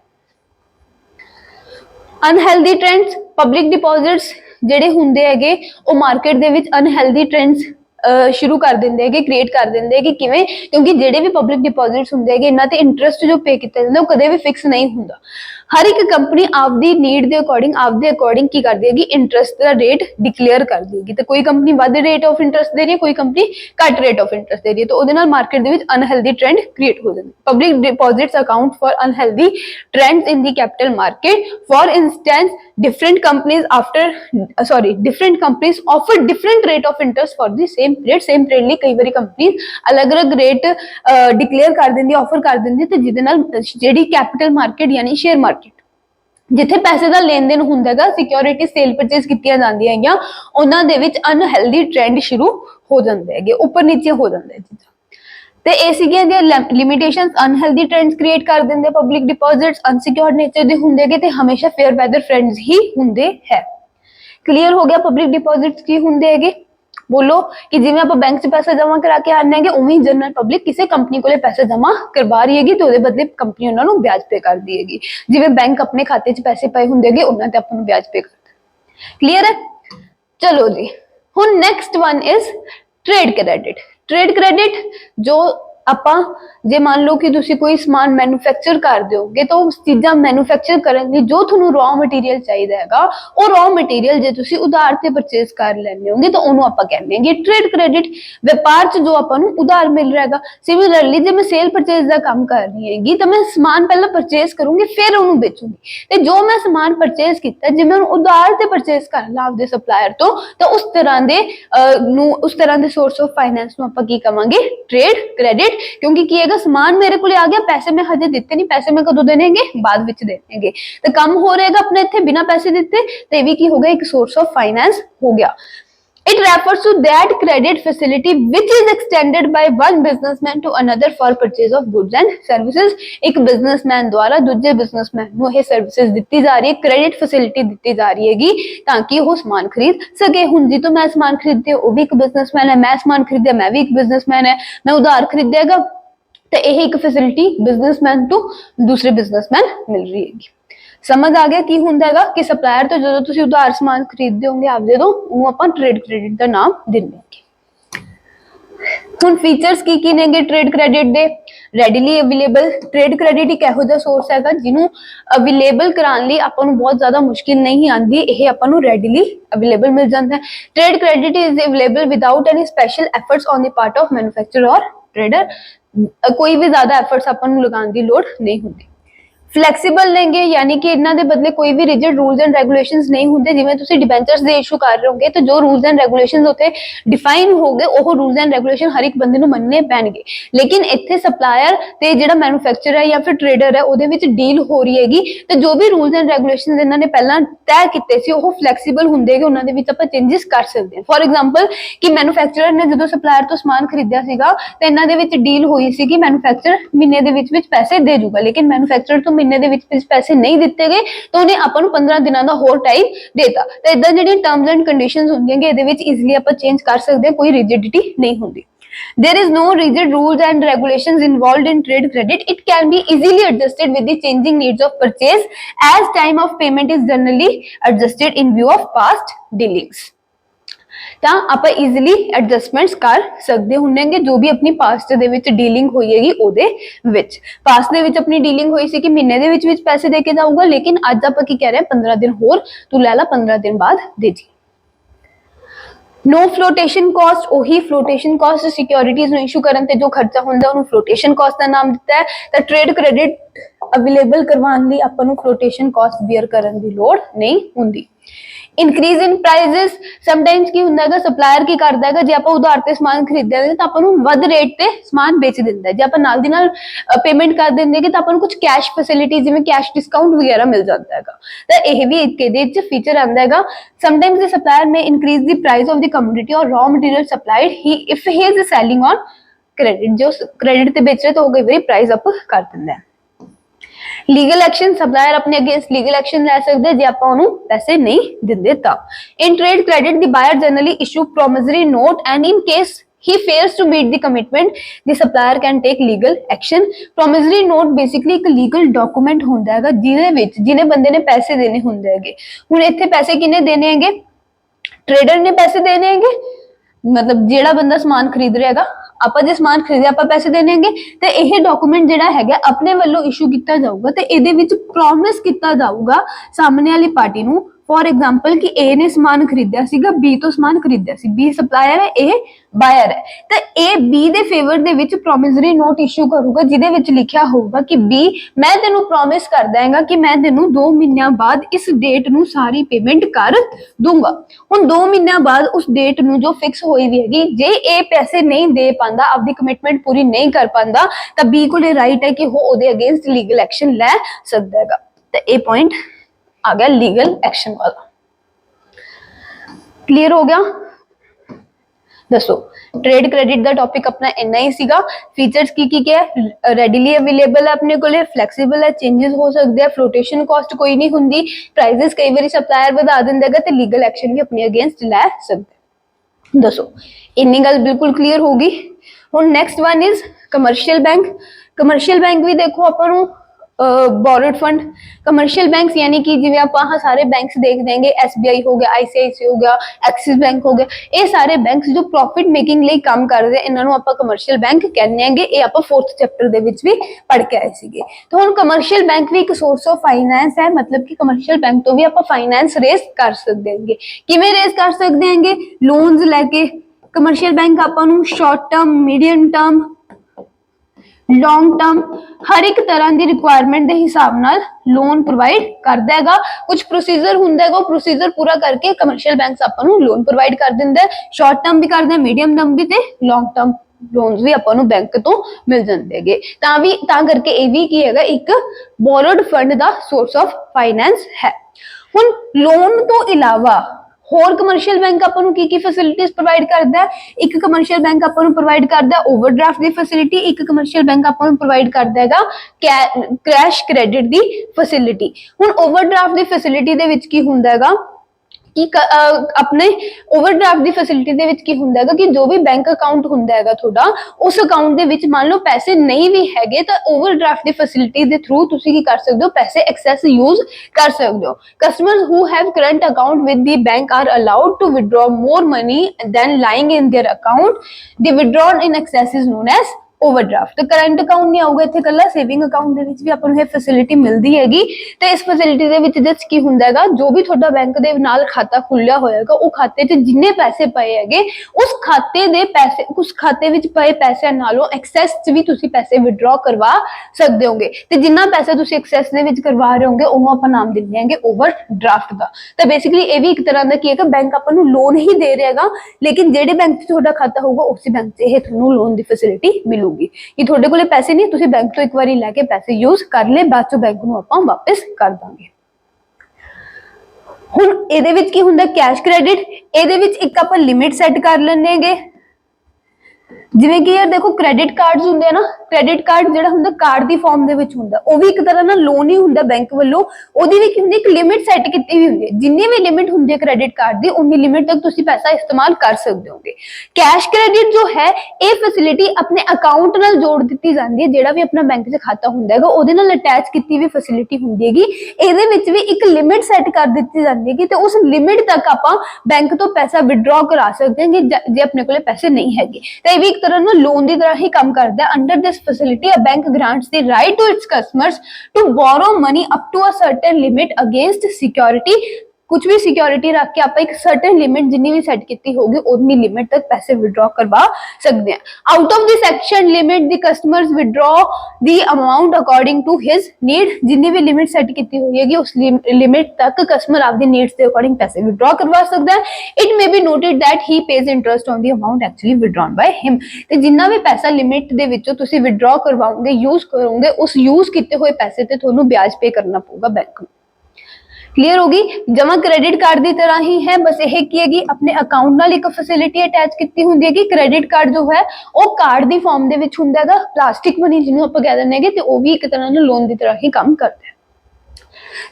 अनहेल्दी ट्रेंड्स, पब्लिक डिपॉजिट्स जिहड़े हुंदे हैगे वो मार्केट दे विच अनहेल्दी ट्रेंड्स शुरू कर देंगे है, क्रिएट कर देंगे है कि किवें, क्योंकि जिहड़े भी पब्लिक डिपॉजिट्स हुंदे हैगे इन्हां ते इंटरेस्ट जो पे किया जाता है वो कदे भी फिक्स नहीं हुंदा। हर एक कंपनी आपदी नीड के अकॉर्डिंग की कर देगी, इंटरेस्ट का रेट डिक्लेयर कर देगी। तो कोई कंपनी वध रेट ऑफ इंटरेस्ट दे रही है, कोई कंपनी घट रेट ऑफ इंटरेस्ट दे रही है, तो उहदे नाल मार्केट दे विच अनहेल्दी ट्रेंड क्रिएट हो जाती है। Public deposits account for unhealthy trends in the capital market. For instance different companies offer different rate of interest for the same period। Same period ਲਈ कई बारी कंपनी अलग अलग रेट डिक्लेयर कर देंदी, offer कर देंदी, ते जिहदे नाल ਜਿਹੜੀ कैपिटल मार्केट यानी शेयर मार्केट जिथे पैसे का लेन देन हुंदा है, सिक्योरिटी सेल परचेज कीतियां जांदियां हैगियां, उन्हां दे विच अनहेल्दी ट्रेंड शुरू हो जांदे हैगे, ऊपर नीचे हो जांदे है चीज़ां। ते ए सीगियां दी लिमिटेशंस, अनहेल्दी ट्रेंड्स क्रिएट कर देंगे पब्लिक डिपॉजिट्स, अनसिक्योर्ड नेचर दे हुंदे हैगे, ते हमेशा फेयर वैदर फ्रेंड्स ही हुंदे है। क्लियर हो गया पब्लिक डिपॉजिट्स की हुंदे हैगे? बोलो कि जिवें आप बैंक च पैसा जमा करा के आने हैं उवें जनरल पब्लिक किसी कंपनी को पैसे जमा करवा रही है, तो उहदे बदले कंपनी उन्होंने ब्याज पे कर दी है। जिवें बैंक अपने खाते च पैसे पाए हुंदे हैगे उन्हां ते आपां नूं ब्याज पे करदा। क्लियर है? चलो जी, हुण next one is trade credit. Trade credit जो ਆਪਾਂ ਜੇ ਮੰਨ ਲਓ ਕਿ ਤੁਸੀਂ ਕੋਈ ਸਮਾਨ ਮੈਨੂਫੈਕਚਰ ਕਰਦੇ ਹੋਗੇ ਤਾਂ ਉਸ ਚੀਜ਼ਾਂ ਮੈਨੂਫੈਕਚਰ ਕਰਨ ਲਈ ਜੋ ਤੁਹਾਨੂੰ ਰॉ ਮਟੀਰੀਅਲ ਚਾਹੀਦਾ ਹੈਗਾ ਉਹ ਰॉ ਮਟੀਰੀਅਲ ਜੇ ਤੁਸੀਂ ਉਧਾਰ ਤੇ ਪਰਚੇਸ ਕਰ ਲੈਣੇ ਹੋਗੇ ਤਾਂ ਉਹਨੂੰ ਆਪਾਂ ਕਹਿੰਦੇ ਹਾਂਗੇ ਟ੍ਰੇਡ ਕ੍ਰੈਡਿਟ। ਵਪਾਰ 'ਚ ਜੋ ਆਪਾਂ ਨੂੰ ਉਧਾਰ ਮਿਲ ਰਿਹਾ ਹੈਗਾ। ਸਿਮਿਲਰਲੀ ਜੇ ਮੈਂ ਸੇਲ ਪਰਚੇਸ ਦਾ ਕੰਮ ਕਰ ਰਹੀ ਹੈਗੀ ਤਾਂ ਮੈਂ ਸਮਾਨ ਪਹਿਲਾਂ ਪਰਚੇਸ ਕਰੂੰਗੀ ਫਿਰ ਉਹਨੂੰ ਵੇਚੂੰਗੀ ਤੇ ਜੋ ਮੈਂ ਸਮਾਨ ਪਰਚੇਸ ਕੀਤਾ ਜੇ ਮੈਂ ਉਹਨੂੰ ਉਧਾਰ ਤੇ ਪਰਚੇਸ ਕਰ ਲਾਂ ਆਪਦੇ ਸਪਲਾਇਰ ਤੋਂ ਤਾਂ ਉਸ ਤਰ੍ਹਾਂ ਦੇ ਸੋਰਸ ਆਫ ਫਾਈਨੈਂਸ ਨੂੰ ਆਪਾਂ ਕੀ ਕਵਾਂਗੇ ट्रेड क्रेडिट। क्योंकि की है समान मेरे को आ गया पैसे मैं हजे दिते नहीं, पैसे मैं कदों देनेंगे बाद विच देनेंगे तो कम हो रहेगा अपने इत्थे बिना पैसे दिते तो ये भी की हो गया एक सोर्स ऑफ फाइनेंस हो गया। It refers to that credit facility which is extended by one businessman to another for purchase of goods and services। एक businessman द्वारा दूसरे businessman ਨੂੰ ਇਹ services ਦਿੱਤੀ ਜਾ ਰਹੀ है, credit facility ਦਿੱਤੀ ਜਾ ਰਹੀ ਹੈਗੀ ਤਾਂ ਕਿ ਉਹ ਸਮਾਨ ਖਰੀਦ ਸਕੇ। ਹੁਣ ਜੀ ਤੋਂ ਮੈਂ ਸਮਾਨ ਖਰੀਦਦੀ ਉਹ ਵੀ ਇੱਕ businessman है, मैं समान खरीदया मैं भी एक businessman है, मैं उधार खरीदेगा तो यह एक facility businessman to दूसरे businessman मिल रही है। समझ आ गया की हुंदा हैगा कि सप्लायर तो जो तुसी उधार समान खरीदते होंगे आपदे तो ਉਹਨੂੰ ਆਪਾਂ ट्रेड क्रेडिट ਦਾ ਨਾਮ ਦਿੰਦੇ ਹਾਂ। ਹੁਣ ਫੀਚਰਸ ਕੀ ਨੇਗੇ ट्रेड क्रेडिट ਦੇ। ਰੈਡੀਲੀ ਅਵੇਲੇਬਲ ट्रेड क्रेडिट ਇੱਕ ਇਹੋ ਜਿਹਾ ਸੋਰਸ ਹੈਗਾ ਜਿਹਨੂੰ ਅਵੇਲੇਬਲ ਕਰਾਉਣ ਲਈ ਆਪਾਂ ਨੂੰ ਬਹੁਤ ਜ਼ਿਆਦਾ ਮੁਸ਼ਕਿਲ ਨਹੀਂ ਆਂਦੀ, ਇਹ ਆਪਾਂ ਨੂੰ ਰੈਡੀਲੀ ਅਵੇਲੇਬਲ ਮਿਲ ਜਾਂਦਾ ਹੈ। Trade credit is available without any special efforts on the part of manufacturer और ट्रेडर। कोई भी ज्यादा एफर्ट्स ਆਪਾਂ ਨੂੰ ਲਗਾਉਣ ਦੀ ਲੋੜ ਨਹੀਂ ਹੁੰਦੀ। फ्लैक्सीबल लेंगे यानी कि इन्हां दे बदले कोई भी रिजिड रूल्स एंड रेगुलेशंस नहीं होंगे। जिवें तुसीं डिबेंचर्स दे इशू कर रहे होगे तो जो रूल्स एंड रेगुलेशंस उत्थे डिफाइन हो गए वो रूल्स एंड रेगुलेशन हर एक बंदे नूं मनने पैणगे। लेकिन इत्थे सप्लायर ते जिहड़ा मैन्युफैक्चरर है या फिर ट्रेडर है उहदे विच डील हो रही हैगी तो जो भी रूल्स एंड रेगुलेशंस इन्हां ने पहलां तय कीते सी वो फ्लैक्सीबल हुंदे कि उन्हां दे विच आपां चेंजेस कर सकदे हां। फॉर एग्जांपल कि मैन्युफैक्चरर ने जदों सप्लायर तो समान खरीदिया सीगा ते इन्हां दे विच डील होई सी कि मैन्युफैक्चरर महीने दे विच पैसे दे दूगा, लेकिन मैन्युफैक्चरर तो महीने दे विच पैसे नहीं दिते गए तो उन्हें ਆਪਾਂ ਨੂੰ 15 ਦਿਨਾਂ ਦਾ ਹੋਰ ਟਾਈਮ ਦੇਤਾ। ਤਾਂ ਇਦਾਂ ਜਿਹੜੀਆਂ ਟਰਮਸ ਐਂਡ ਕੰਡੀਸ਼ਨਸ ਹੁੰਦੀਆਂ ਕਿ ਇਹਦੇ ਵਿੱਚ ਈਜ਼ੀਲੀ ਆਪਾਂ ਚੇਂਜ ਕਰ ਸਕਦੇ ਹਾਂ, ਕੋਈ ਰਿਜਿਡਿਟੀ ਨਹੀਂ ਹੁੰਦੀ। There is no rigid rules and regulations involved in trade credit. It can be easily adjusted with the changing needs of purchase as time of payment is generally adjusted in view of past dealings। ਤਾਂ ਆਪਾਂ easily adjustments ਕਰ ਸਕਦੇ ਹੁੰਨੇਗੇ ਜੋ ਵੀ ਆਪਣੀ past ਦੇ ਵਿੱਚ dealing ਹੋਈ ਹੈਗੀ ਉਹਦੇ ਵਿੱਚ। ਪਾਸਟ ਦੇ ਵਿੱਚ ਆਪਣੀ ਡੀਲਿੰਗ ਹੋਈ ਸੀ ਕਿ ਮਹੀਨੇ ਦੇ ਵਿੱਚ ਪੈਸੇ ਦੇ ਕੇ ਜਾਊਗਾ, ਲੇਕਿਨ ਅੱਜ ਆਪਾਂ ਕੀ ਕਹਿ ਰਹੇ ਹਾਂ 15 ਦਿਨ ਹੋਰ ਤੂੰ ਲੈ ਲਾ, 15 ਦਿਨ ਬਾਅਦ ਦੇ ਜੀ। नो फ्लोटेशन कॉस्ट, ਉਹੀ फ्लोटेशन कॉस्ट सिक्योरिटीज ਨੂੰ ਇਸ਼ੂ ਕਰਨ ਤੇ ਜੋ ਖਰਚਾ ਹੁੰਦਾ ਉਹਨੂੰ फ्लोटेशन कॉस्ट ਦਾ ਨਾਮ ਦਿੱਤਾ ਹੈ। ਤਾਂ ट्रेड क्रेडिट ਅਵੇਲੇਬਲ ਕਰਵਾਉਣ ਲਈ ਆਪਾਂ ਨੂੰ फ्लोटेशन कॉस्ट ਬੀਅਰ ਕਰਨ ਦੀ ਲੋੜ ਨਹੀਂ ਹੁੰਦੀ। इंक्रीज इन प्राइजेस, समटाइम्स की ਹੁੰਦਾ ਹੈਗਾ ਸਪਲਾਇਰ ਕੀ ਕਰਦਾ ਹੈਗਾ ਜੇ ਆਪਾਂ ਉਧਾਰ ਤੇ ਸਮਾਨ ਖਰੀਦਦੇ ਹਾਂ ਤਾਂ ਆਪਾਂ ਨੂੰ ਵੱਧ ਰੇਟ ਤੇ ਸਮਾਨ ਵੇਚ ਦਿੰਦਾ ਹੈ। ਜੇ ਆਪਾਂ ਨਾਲ ਦੀ ਨਾਲ ਪੇਮੈਂਟ ਕਰ ਦਿੰਦੇ ਤਾਂ ਆਪਾਂ ਨੂੰ ਕੁਝ ਕੈਸ਼ ਫੈਸਿਲਿਟੀ ਜਿਵੇਂ ਕੈਸ਼ ਡਿਸਕਾਊਂਟ ਵਗੈਰਾ ਮਿਲ ਜਾਂਦਾ ਹੈਗਾ। ਤਾਂ ਇਹ ਵੀ ਇੱਕ ਇਹਦੇ ਵਿੱਚ ਫੀਚਰ ਆਂਦਾ ਹੈਗਾ। Sometimes the supplier may increase the price of the commodity or raw material supplied he if he is selling on credit. जो क्रेडिट ਤੇ ਵੇਚ ਰਹੇ ਤਾਂ ਉਹ ਕਈ ਵਾਰੀ ਪ੍ਰਾਈਸ ਅਪ ਕਰ ਦਿੰਦਾ ਹੈ। लीगल एक्शन, सप्लायर अपने अगेंस्ट लीगल एक्शन ले सकते जे ਆਪਾਂ ਉਹਨੂੰ ਪੈਸੇ ਨਹੀਂ ਦਿੰਦੇ ਤਾਂ। in trade credit the buyer generally issue promissory note and in case he fails to meet the commitment the supplier can take legal action। promissory note basically ਇੱਕ legal document ਹੁੰਦਾ ਹੈਗਾ ਜਿਹਦੇ ਵਿੱਚ ਜਿਹਨੇ ਬੰਦੇ ਨੇ ਪੈਸੇ ਦੇਣੇ ਹੁੰਦੇ ਹੈਗੇ। ਹੁਣ ਇੱਥੇ ਪੈਸੇ ਕਿਹਨੇ ਦੇਣੇ ਹੈਗੇ? ट्रेडर ने पैसे देने हैगे, मतलब ਜਿਹੜਾ ਬੰਦਾ ਸਮਾਨ ਖਰੀਦ ਰਿਹਾ ਹੈਗਾ ਆਪਾਂ ਜੇ ਸਮਾਨ ਖਰੀਦਿਆ ਆਪਾਂ ਪੈਸੇ ਦੇਣੇ ਹੈਗੇ ਤੇ ਇਹ ਡਾਕੂਮੈਂਟ ਜਿਹੜਾ ਹੈਗਾ ਆਪਣੇ ਵੱਲੋਂ ਇਸ਼ੂ ਕੀਤਾ ਜਾਊਗਾ ਤੇ ਇਹਦੇ ਵਿੱਚ ਪ੍ਰੋਮਿਸ ਕੀਤਾ ਜਾਊਗਾ ਸਾਹਮਣੇ ਵਾਲੀ ਪਾਰਟੀ ਨੂੰ। फॉर एग्जाम्पल कि ए ने समान खरीदिया सीगा, बी तो समान खरीदिया सी, बी सप्लायर है, ए बायर है तो ए बी दे फेवर दे विच प्रोमिसरी नोट इशू करूगा जिहदे विच लिखिया होगा कि बी मैं तेनू प्रॉमिस कर देंगा कि मैं तेनू 2 महीनों बाद इस डेट नू सारी पेमेंट कर दूंगा। हुण 2 महीनों बाद उस डेट नू जो फिक्स होई वी हैगी जे ए पैसे नहीं दे पांदा, आपदी कमिटमेंट पूरी नहीं कर पांदा तां बी कोले राइट है कि वो ओदे अगेंस्ट लीगल एक्शन लै सकदा हैगा। तो ये पॉइंट आ गया लीगल एक्शन वाला। क्लियर हो गया? दसो ट्रेड क्रेडिट का टॉपिक अपना इन्ना ही सीगा। फीचर्स की है? रेडीली अवेलेबल है अपने कोले, फ्लैक्सीबल है, चेंजेस हो सकते हैं, फ्लोटेशन कॉस्ट कोई नहीं हुंदी, प्राइजेस कई बार सप्लायर बढ़ा दिंदा है ते लीगल एक्शन भी अपने अगेंस्ट लै सकते। दसो इन्नी गल बिल्कुल क्लियर होगी। हुण next one is commercial bank. Commercial bank भी देखो आपां नूं बोरोड फंड। कमर्शियल बैंक्स यानी कि जिवें आपां हाँ सारे बैंक्स देख देंगे, एसबीआई हो गया, आईसीआईसी हो गया, एक्सिस बैंक हो गया, ये सारे बैंक्स जो प्रॉफिट मेकिंग लिए काम करते हैं, इन्हां नूं आपां कमर्शियल बैंक कहने हैं। ये आपां 4th चैप्टर दे विच भी पढ़ के आए सीगे। तो हुण कमर्शियल बैंक भी एक सोर्स ऑफ फाइनेंस है, मतलब कि कमर्शियल बैंक तो भी आपां फाइनेंस रेज कर सकते हैं। किवें रेज कर सकते हैं? लोन्स लैके। कमर्शियल बैंक आपां नूं short term, medium term, long term हर एक तरह की रिक्वायरमेंट के हिसाब नाल लोन प्रोवाइड करता है। कुछ प्रोसीजर हुंदा है, वो प्रोसीजर पूरा करके कमर्शियल बैंक्स आपां नूं लोन प्रोवाइड कर दिंदा है। शॉर्ट टर्म भी करदा है, मीडियम टर्म भी ते लॉन्ग टर्म लोन्स भी आपां नूं बैंक तो मिल जांदे हैगे। तां करके ये भी की हैगा एक बोरोड फंड दा सोर्स ऑफ फाइनेंस है। हुण लोन तो इलावा होर कमर्शियल बैंक आपां नूं की फैसिलिटीज प्रोवाइड करदा है? एक कमर्शियल बैंक आपां नूं प्रोवाइड करदा है ओवरड्राफ्ट दी फैसिलिटी, एक कमर्शियल बैंक आपां नूं प्रोवाइड करदा हैगा कैश क्रेडिट दी फैसिलिटी। हुण ओवरड्राफ्ट दी फैसिलिटी दे विच की हुंदा हैगा कि अपने ओवरड्राफ्ट की फैसिलिटी दे विच की हुंदा है कि जो भी बैंक अकाउंट हुंदा है थोड़ा, उस अकाउंट दे विच मान लो पैसे नहीं भी हैगे तो ओवरड्राफ्ट की फैसिलिटी दे थ्रू तुसी की कर सकते हो, पैसे एक्सेस यूज कर सकते हो। Customers who have current account with the bank are allowed to withdraw more money than lying in their account. The withdrawn in excess is known as overdraft. तो करंट अकाउंट नहीं आऊगा इत्थे, कल्ला saving account दे विच भी आपां नूं ये facility मिलदी हैगी। ते इस फैसिलिटी दे विच जस्ट की हुंदा हैगा, जो भी तुहाडा बैंक दे नाल खाता खुल्लिया होएगा वो खाते च जिन्ने पैसे पए हैगे उस खाते दे पैसे, उस खाते विच पए पैसे नालों एक्सेस च भी तुसी पैसे विड्रॉ करवा सकदे होगे। ते जिन्ना पैसा तुसी एक्सेस दे विच करवा रहे होगे उहनूं आपां नाम दिंदे हैगे ओवरड्राफ्ट दा। तो बेसिकली ये भी एक तरह दा की हैगा, बैंक आपां नूं लोन ही दे रहा हैगा, लेकिन जेड़े बैंक च तुहाडा खाता होगा उसी बैंक च ये तुहानूं लोन दी फैसिलिटी मिलूगी कि थोड़े कोले पैसे नहीं, तुसी बैंक तो एक बारी लैके पैसे यूज कर ले, बाद चों बैंक नूं आपां वापस कर दांगे। हुण इहदे विच की हुंदा कैश क्रेडिट, इहदे विच एक आपां लिमिट सैट कर लैंगे। जिवें कि यार देखो क्रेडिट कार्ड्स हुंदे हैं ना, क्रेडिट कार्ड जिहड़ा हुंदा कार्ड दी फॉर्म दे विच हुंदा, वो भी एक तरह ना लोन ही हुंदा बैंक वालों। ओदी भी की हुंदी एक लिमिट सैट कीती हुई हुंदी है, जिन्नी भी लिमिट हुंदी है क्रेडिट कार्ड दी उन्नी लिमिट तक तुसी पैसा इस्तेमाल कर सकदे होगे। कैश क्रेडिट जो है ये फैसिलिटी अपने अकाउंट नाल जोड़ दित्ती जांदी है, जिहड़ा भी अपना बैंक च खाता हुंदा है ओदे नाल अटैच कीती हुई फैसिलिटी हुंदी हैगी। इहदे विच भी एक लिमिट सैट कर दित्ती जांदी है ते उस लिमिट तक आपां बैंक तो पैसा विड्रॉ करा सकदे हां जे अपने कोले पैसे नहीं हैगे। ते भी एक तरह ना लोन की तरह ही काम करता है। Under this facility a bank grants the right to its customers to borrow money up to a certain limit against security. कुछ भी सिक्योरिटी रख के आप एक सर्टेन लिमिट जिन्नी भी सेट की होगी उतनी लिमिट तक पैसे विड्रॉ करवा सकते हैं। Out of the section limit the customers withdraw the amount according to his need. जिन्नी भी लिमिट सेट की हुई है उस लिमिट तक कस्टमर आपकी नीड्स के अकॉर्डिंग पैसे विड्रॉ करवा सकता है। It may be noted that he page interest on the amount actually withdrawn by him. तो जिन्ना भी पैसा लिमिट के विचों तुसी विड्रॉ करवाओगे, यूज करोगे, उस यूज किए हुए पैसे ते तुहानूं ब्याज पे करना पऊगा बैंक। क्लियर होगी? जमा क्रेडिट कार्ड की तरह ही है, बस यह की है अपने अकाउंट नाल एक फैसिलिटी अटैच की होंदी है कि क्रेडिट कार्ड जो है वो कार्ड की फॉर्म दे विच हुंदा है, प्लास्टिक मनी जिन्होंने आप कह देंगे, तो वो भी एक तरह लोन की तरह ही काम करता है।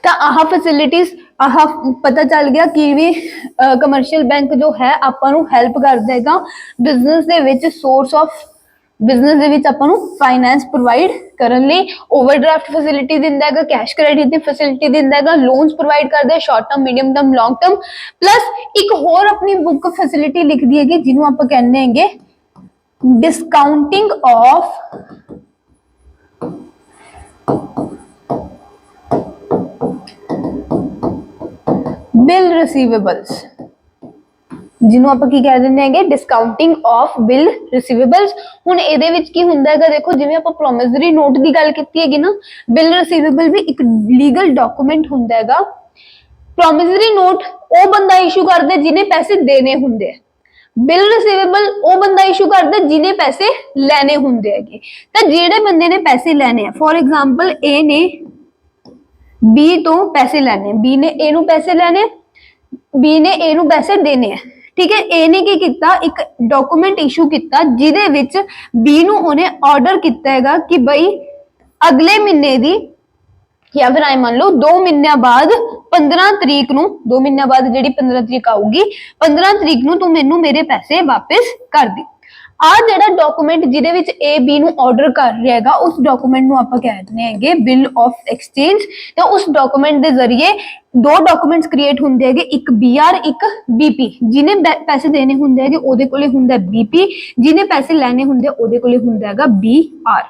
तो आह फैसिलिटीज आह पता चल गया कि भी कमर्शियल बैंक जो है आपां नूं हेल्प कर देगा बिजनेस दे विच सोर्स ऑफ बिजनेस दे विच आपां नूं फाइनेंस प्रोवाइड करन लई। ओवरड्राफ्ट फैसिलिटी दिंदा है, कैश क्रेडिट दी फैसिलिटी दिंदा है, लोन्स प्रोवाइड करदा है short term, medium term, long term. Plus एक होर अपनी बुक फैसिलिटी लिख दी है जिन्हों आपां कहने हैं डिस्काउंटिंग ऑफ बिल रिसीवेबल्स, जिन्हों आप की कह देंगे हैं डिस्काउंटिंग ऑफ बिल रिसीवेबल्स। हुण इहदे विच की हुंदा है देखो, जिवें आपां प्रोमिसरी नोट की गल कीती हैगी ना, बिल रिसीवेबल भी एक लीगल डॉक्यूमेंट हुंदा हैगा। प्रोमिसरी नोट वो बंदा इशू करदा जिन्हें पैसे देने हुंदे है, बिल रिसीवेबल वो बंदा इशू करदा जिन्हें पैसे लेने हुंदे हैगे। तां जिहड़े बंदे ने पैसे लेने हैं, फॉर एग्जांपल ए ने बी तो पैसे लेने, बी ने ए नूं पैसे लेने, बी ने ए नूं पैसे देने हैं, ठीक है। ए ने की किया, एक डॉक्यूमेंट इशू किया जिहदे विच बी नूं उहने ऑर्डर किया हैगा कि बई अगले महीने दी या फिर आए मान लो 2 महीने बाद 15 तरीक नूं, 2 महीने बाद जिहड़ी 15 तरीक आऊगी 15 तरीक नूं तू मैनू मेरे पैसे वापस कर दी। ਆ ਜਿਹੜਾ ਡਾਕੂਮੈਂਟ ਜਿਹਦੇ ਵਿੱਚ A B ਨੂੰ ਆਰਡਰ ਕਰ ਰਿਹਾ ਹੈਗਾ ਉਸ ਡਾਕੂਮੈਂਟ ਨੂੰ ਆਪਾਂ ਕਹਿ ਦਿੰਦੇ ਹੈਗੇ ਬਿਲ ਆਫ ਐਕਸਚੇਂਜ। ਤੇ ਉਸ ਡਾਕੂਮੈਂਟ ਦੇ ਜ਼ਰੀਏ ਦੋ ਡਾਕੂਮੈਂਟਸ ਕ੍ਰੀਏਟ ਹੁੰਦੇ ਹੈਗੇ, ਇੱਕ BR ਇੱਕ BP। ਜਿਹਨੇ ਪੈਸੇ ਦੇਣੇ ਹੁੰਦੇ ਹੈਗੇ ਉਹਦੇ ਕੋਲੇ ਹੁੰਦਾ BP, ਜਿਹਨੇ ਪੈਸੇ ਲੈਣੇ ਹੁੰਦੇ ਉਹਦੇ ਕੋਲੇ ਹੁੰਦਾ ਹੈਗਾ BR।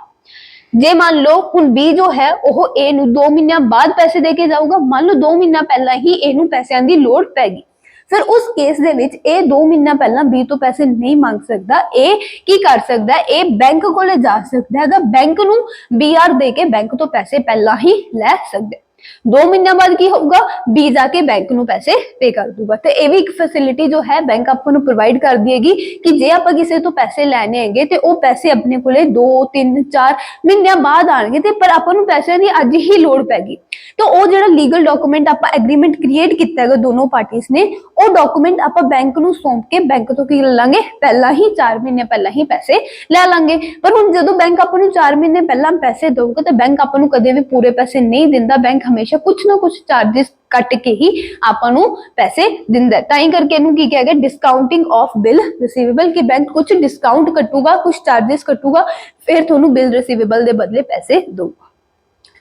ਜੇ ਮੰਨ ਲਓ ਹੁਣ B ਜੋ ਹੈ ਉਹ A ਨੂੰ 2 ਮਹੀਨਿਆਂ ਬਾਅਦ ਪੈਸੇ ਦੇ ਕੇ ਜਾਊਗਾ, ਮੰਨ ਲਓ 2 ਮਹੀਨਾ ਪਹਿਲਾਂ ਹੀ A ਨੂੰ ਪੈਸਿਆਂ ਦੀ ਲੋੜ ਪੈ ਗਈ, ਫਿਰ ਉਸ ਕੇਸ ਦੇ ਵਿੱਚ ਇਹ 2 ਮਹੀਨਾ ਪਹਿਲਾਂ B ਤੋਂ ਪੈਸੇ ਨਹੀਂ ਮੰਗ ਸਕਦਾ। ਇਹ ਕੀ ਕਰ ਸਕਦਾ, ਇਹ ਬੈਂਕ ਕੋਲੇ ਜਾ ਸਕਦਾ ਹੈਗਾ, ਬੈਂਕ ਨੂੰ BR ਦੇ ਕੇ ਬੈਂਕ ਤੋਂ ਪੈਸੇ ਪਹਿਲਾਂ ਹੀ ਲੈ ਸਕਦਾ। 2 ਮਹੀਨਿਆਂ ਬਾਅਦ ਕੀ ਹੋਊਗਾ, B ਜਾ ਕੇ ਬੈਂਕ ਨੂੰ ਪੈਸੇ ਪੇ ਕਰ ਦੂਗਾ। ਤੇ ਇਹ ਵੀ ਇੱਕ ਫੈਸਿਲਿਟੀ ਜੋ ਹੈ ਬੈਂਕ ਆਪਾਂ ਨੂੰ ਪ੍ਰੋਵਾਈਡ ਕਰ ਦੇਗੀ ਕਿ ਜੇ ਆਪਾਂ ਕਿਸੇ ਤੋਂ ਪੈਸੇ ਲੈਣੇ ਹੈਗੇ ਤੇ ਉਹ ਪੈਸੇ ਆਪਣੇ ਕੋਲੇ 2 3 4 ਮਹੀਨਿਆਂ ਬਾਅਦ ਆਣਗੇ ਤੇ ਪਰ ਆਪਾਂ ਨੂੰ ਪੈਸਿਆਂ ਦੀ ਅੱਜ ਹੀ ਲੋੜ ਪੈ ਗਈ ਤਾਂ ਉਹ ਜਿਹੜਾ ਲੀਗਲ ਡਾਕੂਮੈਂਟ ਆਪਾਂ ਐਗਰੀਮੈਂਟ ਕ੍ਰੀਏਟ ਕੀਤਾ ਹੈਗਾ ਦੋਨੋਂ ਪਾਰਟੀਆਂ ਨੇ, ਉਹ ਡਾਕੂਮੈਂਟ ਆਪਾਂ ਬੈਂਕ ਨੂੰ ਸੌਂਪ ਕੇ ਬੈਂਕ ਤੋਂ ਕੀ ਲੈ ਲਾਂਗੇ, ਪਹਿਲਾਂ ਹੀ 4 ਮਹੀਨੇ ਪਹਿਲਾਂ ਹੀ ਪੈਸੇ ਲੈ ਲਾਂਗੇ। ਪਰ ਹੁਣ ਜਦੋਂ ਬੈਂਕ ਆਪਾਂ ਨੂੰ 4 ਮਹੀਨੇ ਪਹਿਲਾਂ ਪੈਸੇ ਦਊਗਾ ਤਾਂ ਬੈਂਕ ਆਪਾਂ ਨੂੰ ਕਦੇ ਵੀ ਪੂਰੇ ਪੈਸੇ ਨਹੀਂ ਦਿੰਦਾ, ਬੈਂਕ ਹਮੇਸ਼ਾ ਕੁਛ ਨਾ ਕੁਛ ਚਾਰजेस ਕੱਟ ਕੇ ਹੀ ਆਪਾਂ ਨੂੰ ਪੈਸੇ ਦਿੰਦਾ। ਤਾਂ ਹੀ ਕਰਕੇ ਇਹਨੂੰ ਕੀ ਕਿਹਾ ਗਿਆ, ਡਿਸਕਾਊਂਟਿੰਗ ਆਫ ਬਿਲ ਰਿਸੀਵੇਬਲ, ਕਿ ਬੈਂਕ ਕੁਝ ਡਿਸਕਾਊਂਟ ਕੱਟੂਗਾ, ਕੁਝ ਚਾਰजेस ਕੱਟੂਗਾ, ਫਿਰ ਤੁਹਾਨੂੰ ਬਿਲ ਰਿਸੀਵੇਬਲ ਦੇ ਬਦਲੇ ਪੈਸੇ ਦਊਗਾ।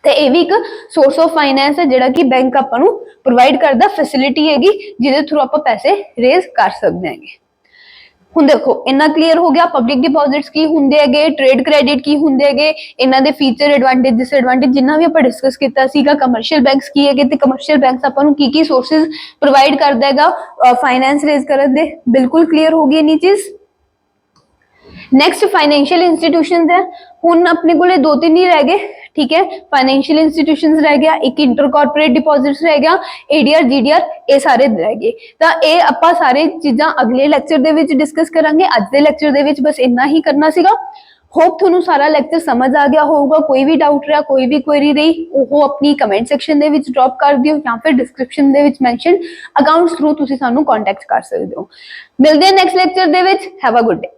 ਤੇ ਇਹ ਵੀ ਇੱਕ ਸੋਰਸ ਆਫ ਫਾਈਨੈਂਸ ਹੈ ਜਿਹੜਾ ਕਿ ਬੈਂਕ ਆਪਾਂ ਨੂੰ ਪ੍ਰੋਵਾਈਡ ਕਰਦਾ, ਫੈਸਿਲਿਟੀ ਹੈਗੀ ਜਿਹਦੇ ਥਰੂ ਆਪਾਂ ਪੈਸੇ ਰੇਜ਼ ਕਰ ਸਕਦੇ ਹੈਗੇ। ਹੁਣ ਦੇਖੋ ਇੰਨਾ ਕਲੀਅਰ ਹੋ ਗਿਆ ਪਬਲਿਕ ਡਿਪੋਜ਼ਿਟਸ ਕੀ ਹੁੰਦੇ ਹੈਗੇ, ਟ੍ਰੇਡ ਕ੍ਰੈਡਿਟ ਕੀ ਹੁੰਦੇ ਹੈਗੇ, ਇਹਨਾਂ ਦੇ ਫੀਚਰ ਐਡਵਾਂਟੇਜ ਡਿਸਐਡਵਾਂਟੇਜ ਜਿੰਨਾ ਵੀ ਆਪਾਂ ਡਿਸਕਸ ਕੀਤਾ ਸੀਗਾ। ਕਮਰਸ਼ੀਅਲ ਬੈਂਕਸ ਕੀ ਹੈਗੇ ਤੇ ਕਮਰਸ਼ੀਅਲ ਬੈਂਕਸ ਆਪਾਂ ਨੂੰ ਕੀ ਸੋਰਸਸ ਪ੍ਰੋਵਾਈਡ ਕਰਦਾ ਹੈਗਾ ਫਾਈਨੈਂਸ ਰੇਜ਼ ਕਰਨ ਦੇ, ਬਿਲਕੁਲ ਕਲੀਅਰ ਹੋ ਗਈ ਇੰਨੀ ਚੀਜ਼। नेक्स्ट फाइनेंशियल इंस्टीट्यूशंस है, हुन अपने को 2-3 ही रह गए, ठीक है। फाइनेंशियल इंस्टीट्यूशंस रह गया, एक इंटर कॉर्पोरेट डिपॉजिट्स रह गया, ADR GDR ये सारे रह गए। तो ये आपां सारे चीज़ां अगले लैक्चर दे विच डिस्कस करांगे। अज दे लैक्चर दे विच बस इन्ना ही करना सीगा। होप तुहानू सारा लैक्चर समझ आ गया होगा। कोई भी डाउट रहा, कोई भी क्वेरी रही, वो अपनी कमेंट सेक्शन दे विच ड्रॉप कर दियो या फिर डिस्क्रिप्शन दे विच मैंशन अकाउंट्स थ्रू तुसीं सानू कॉन्टैक्ट कर सकदे हो। मिलदे हैं next lecture they which. Have a good day.